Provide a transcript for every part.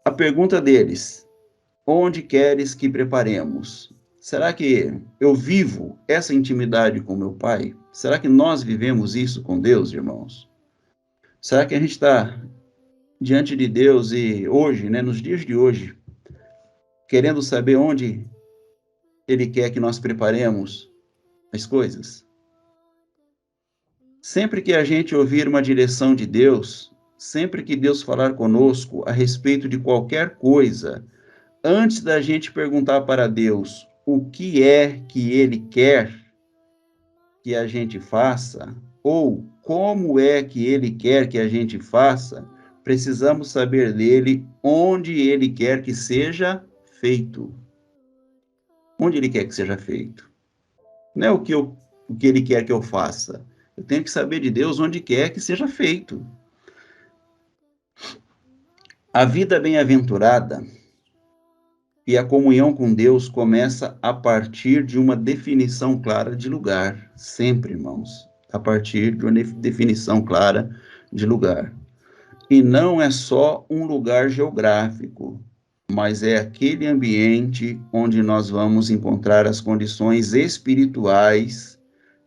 A pergunta deles: onde queres que preparemos? Será que eu vivo essa intimidade com meu Pai? Será que nós vivemos isso com Deus, irmãos? Será que a gente está diante de Deus e hoje, né, nos dias de hoje, querendo saber onde Ele quer que nós preparemos as coisas? Sempre que a gente ouvir uma direção de Deus, sempre que Deus falar conosco a respeito de qualquer coisa, antes da gente perguntar para Deus o que é que Ele quer que a gente faça, ou como é que Ele quer que a gente faça, precisamos saber dele onde Ele quer que seja feito. Onde Ele quer que seja feito. Não é o que Ele quer que eu faça. Eu tenho que saber de Deus onde quer que seja feito. A vida bem-aventurada e a comunhão com Deus começa a partir de uma definição clara de lugar. Sempre, irmãos. A partir de uma definição clara de lugar. E não é só um lugar geográfico, mas é aquele ambiente onde nós vamos encontrar as condições espirituais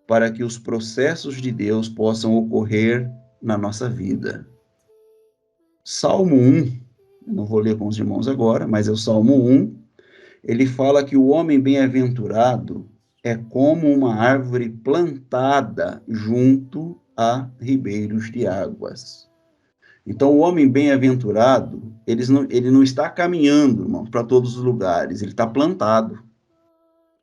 para que os processos de Deus possam ocorrer na nossa vida. Salmo 1, não vou ler com os irmãos agora, mas é o Salmo 1, ele fala que o homem bem-aventurado é como uma árvore plantada junto a ribeiros de águas. Então, o homem bem-aventurado, ele não está caminhando, irmãos, para todos os lugares, ele está plantado.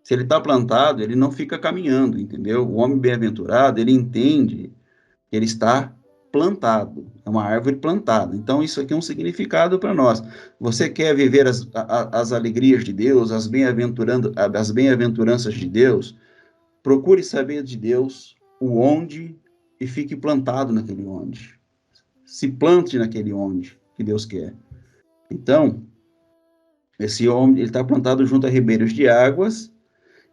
Se ele está plantado, ele não fica caminhando, entendeu? O homem bem-aventurado, ele entende que ele está plantado, é uma árvore plantada. Então, isso aqui é um significado para nós. Você quer viver as alegrias de Deus, as bem-aventuranças de Deus? Procure saber de Deus o onde e fique plantado naquele onde. Se plante naquele onde que Deus quer. Então, esse homem, ele está plantado junto a ribeiros de águas,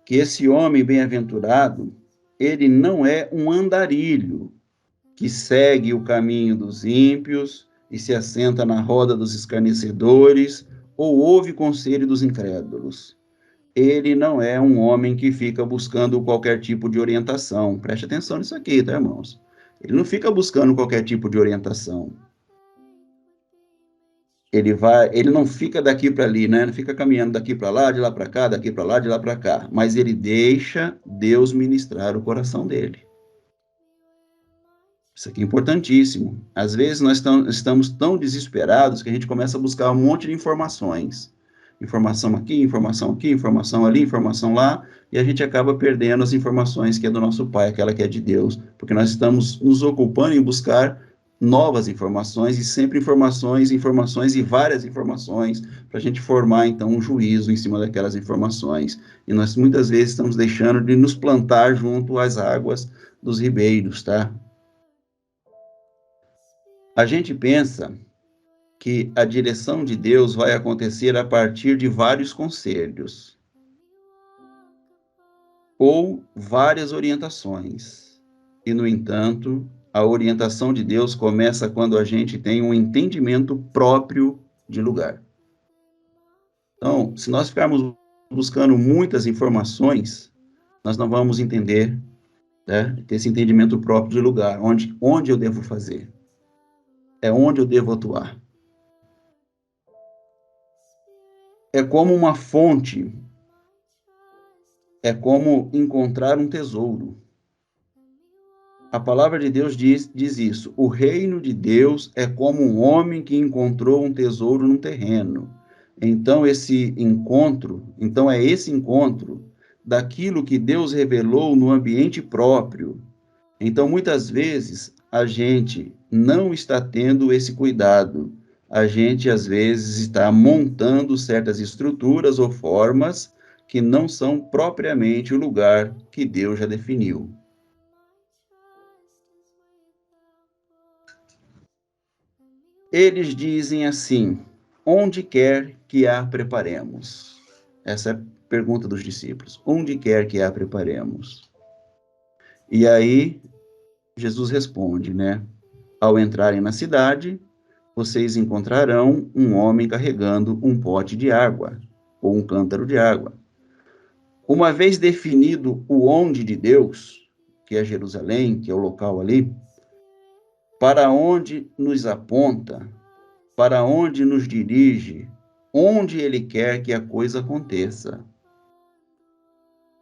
que esse homem bem-aventurado, ele não é um andarilho que segue o caminho dos ímpios e se assenta na roda dos escarnecedores ou ouve conselho dos incrédulos. Ele não é um homem que fica buscando qualquer tipo de orientação. Preste atenção nisso aqui, tá, irmãos? Ele não fica buscando qualquer tipo de orientação. Ele não fica daqui para ali, né? Não fica caminhando daqui para lá, de lá para cá, daqui para lá, de lá para cá. Mas ele deixa Deus ministrar o coração dele. Isso aqui é importantíssimo. Às vezes nós estamos tão desesperados que a gente começa a buscar um monte de informações. Informação aqui, informação aqui, informação ali, informação lá, e a gente acaba perdendo as informações que é do nosso Pai, aquela que é de Deus, porque nós estamos nos ocupando em buscar novas informações, e sempre informações e várias informações, para a gente formar, então, um juízo em cima daquelas informações. E nós, muitas vezes, estamos deixando de nos plantar junto às águas dos ribeiros, tá? A gente pensa que a direção de Deus vai acontecer a partir de vários conselhos ou várias orientações. E, no entanto, a orientação de Deus começa quando a gente tem um entendimento próprio de lugar. Então, se nós ficarmos buscando muitas informações, nós não vamos entender, né, ter esse entendimento próprio de lugar, onde eu devo fazer, é onde eu devo atuar. É como uma fonte, é como encontrar um tesouro. A palavra de Deus diz isso: o reino de Deus é como um homem que encontrou um tesouro num terreno. Então, esse encontro daquilo que Deus revelou no ambiente próprio. Então, muitas vezes, a gente não está tendo esse cuidado. A gente, às vezes, está montando certas estruturas ou formas que não são propriamente o lugar que Deus já definiu. Eles dizem assim: onde quer que a preparemos? Essa é a pergunta dos discípulos. Onde quer que a preparemos? E aí, Jesus responde, né? Ao entrarem na cidade, vocês encontrarão um homem carregando um pote de água, ou um cântaro de água. Uma vez definido o onde de Deus, que é Jerusalém, que é o local ali, para onde nos aponta, para onde nos dirige, onde Ele quer que a coisa aconteça.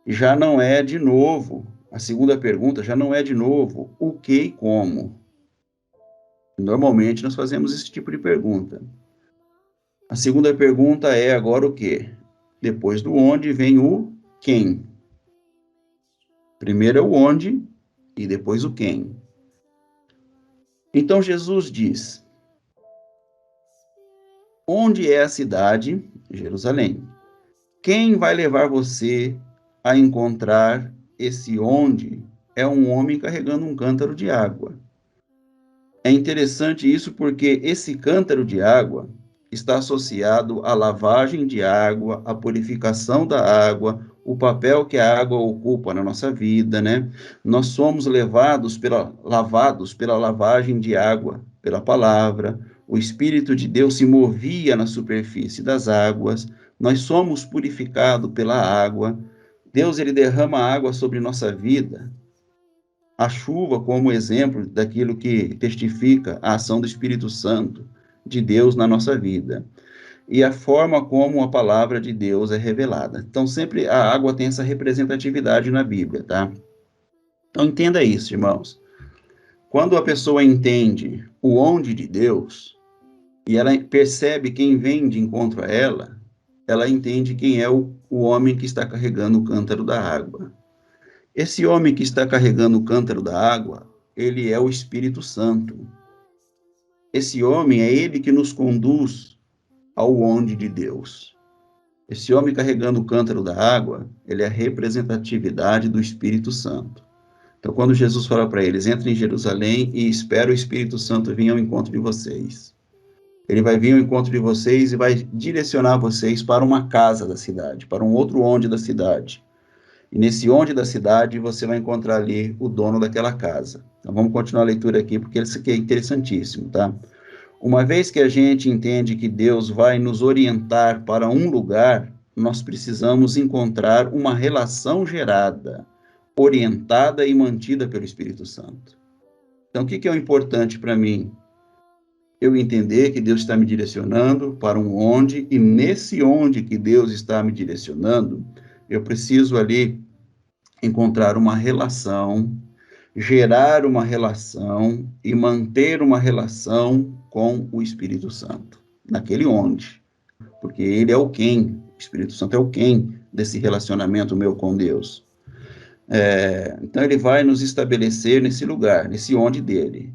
Já não é de novo, a segunda pergunta já não é de novo o que e como. Normalmente nós fazemos esse tipo de pergunta. A segunda pergunta é agora o quê? Depois do onde vem o quem. Primeiro é o onde e depois o quem. Então Jesus diz: onde é a cidade? Jerusalém. Quem vai levar você a encontrar esse onde? É um homem carregando um cântaro de água. É interessante isso porque esse cântaro de água está associado à lavagem de água, à purificação da água, o papel que a água ocupa na nossa vida, né? Nós somos lavados pela lavagem de água, pela palavra. O Espírito de Deus se movia na superfície das águas. Nós somos purificados pela água. Deus, ele derrama água sobre nossa vida. A chuva como exemplo daquilo que testifica a ação do Espírito Santo de Deus na nossa vida. E a forma como a palavra de Deus é revelada. Então, sempre a água tem essa representatividade na Bíblia, tá? Então, entenda isso, irmãos. Quando a pessoa entende o onde de Deus, e ela percebe quem vem de encontro a ela entende quem é o homem que está carregando o cântaro da água. Esse homem que está carregando o cântaro da água, ele é o Espírito Santo. Esse homem é ele que nos conduz ao onde de Deus. Esse homem carregando o cântaro da água, ele é a representatividade do Espírito Santo. Então, quando Jesus fala para eles, entrem em Jerusalém e espera o Espírito Santo vir ao encontro de vocês. Ele vai vir ao encontro de vocês e vai direcionar vocês para uma casa da cidade, para um outro onde da cidade. E nesse onde da cidade, você vai encontrar ali o dono daquela casa. Então, vamos continuar a leitura aqui, porque isso aqui é interessantíssimo, tá? Uma vez que a gente entende que Deus vai nos orientar para um lugar, nós precisamos encontrar uma relação gerada, orientada e mantida pelo Espírito Santo. Então, o que é o importante para mim? Eu entender que Deus está me direcionando para um onde, e nesse onde que Deus está me direcionando, eu preciso ali encontrar uma relação, gerar uma relação e manter uma relação com o Espírito Santo, naquele onde, porque ele é o quem, o Espírito Santo é o quem desse relacionamento meu com Deus. Então ele vai nos estabelecer nesse lugar, nesse onde dele.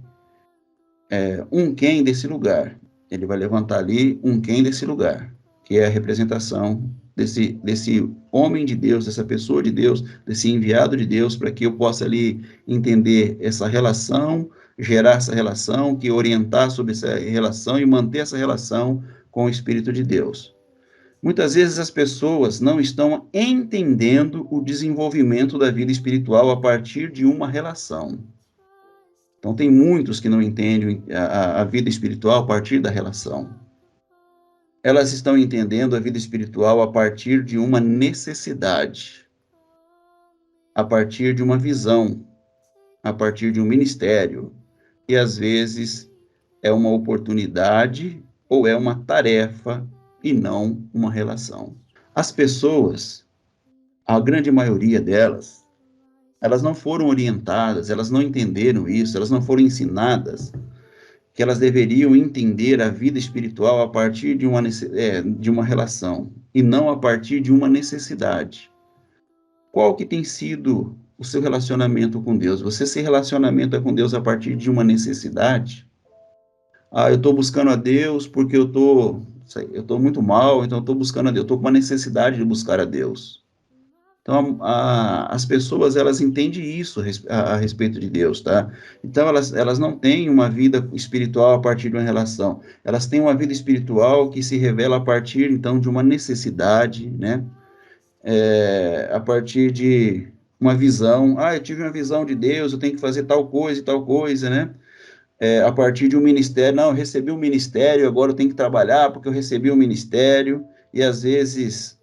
Um quem desse lugar, ele vai levantar ali um quem desse lugar, que é a representação desse homem de Deus, dessa pessoa de Deus, desse enviado de Deus, para que eu possa ali entender essa relação, gerar essa relação, que orientar sobre essa relação e manter essa relação com o Espírito de Deus. Muitas vezes as pessoas não estão entendendo o desenvolvimento da vida espiritual a partir de uma relação. Então, tem muitos que não entendem a vida espiritual a partir da relação. Elas estão entendendo a vida espiritual a partir de uma necessidade, a partir de uma visão, a partir de um ministério. E, às vezes, é uma oportunidade ou é uma tarefa e não uma relação. As pessoas, a grande maioria delas, elas não foram orientadas, elas não entenderam isso, elas não foram ensinadas que elas deveriam entender a vida espiritual a partir de uma relação e não a partir de uma necessidade. Qual que tem sido o seu relacionamento com Deus? Você se relacionamenta com Deus a partir de uma necessidade? Eu estou buscando a Deus porque eu estou muito mal, então eu estou buscando a Deus, eu estou com uma necessidade de buscar a Deus. Então, as pessoas, elas entendem isso a respeito de Deus, tá? Então, elas não têm uma vida espiritual a partir de uma relação. Elas têm uma vida espiritual que se revela a partir, então, de uma necessidade, né? A partir de uma visão. Ah, eu tive uma visão de Deus, eu tenho que fazer tal coisa e tal coisa, né? A partir de um ministério. Não, eu recebi um ministério, agora eu tenho que trabalhar porque eu recebi um ministério. E às vezes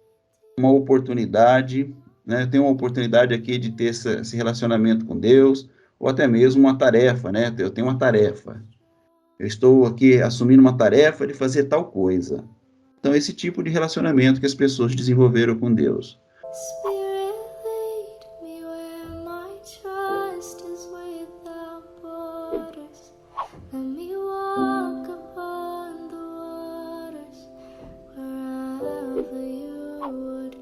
uma oportunidade, né? Eu tenho uma oportunidade aqui de ter esse relacionamento com Deus, ou até mesmo uma tarefa, né? Eu tenho uma tarefa. Eu estou aqui assumindo uma tarefa de fazer tal coisa. Então, esse tipo de relacionamento que as pessoas desenvolveram com Deus. Spirit, lead me where my trust is without borders. Let me walk upon the waters wherever you would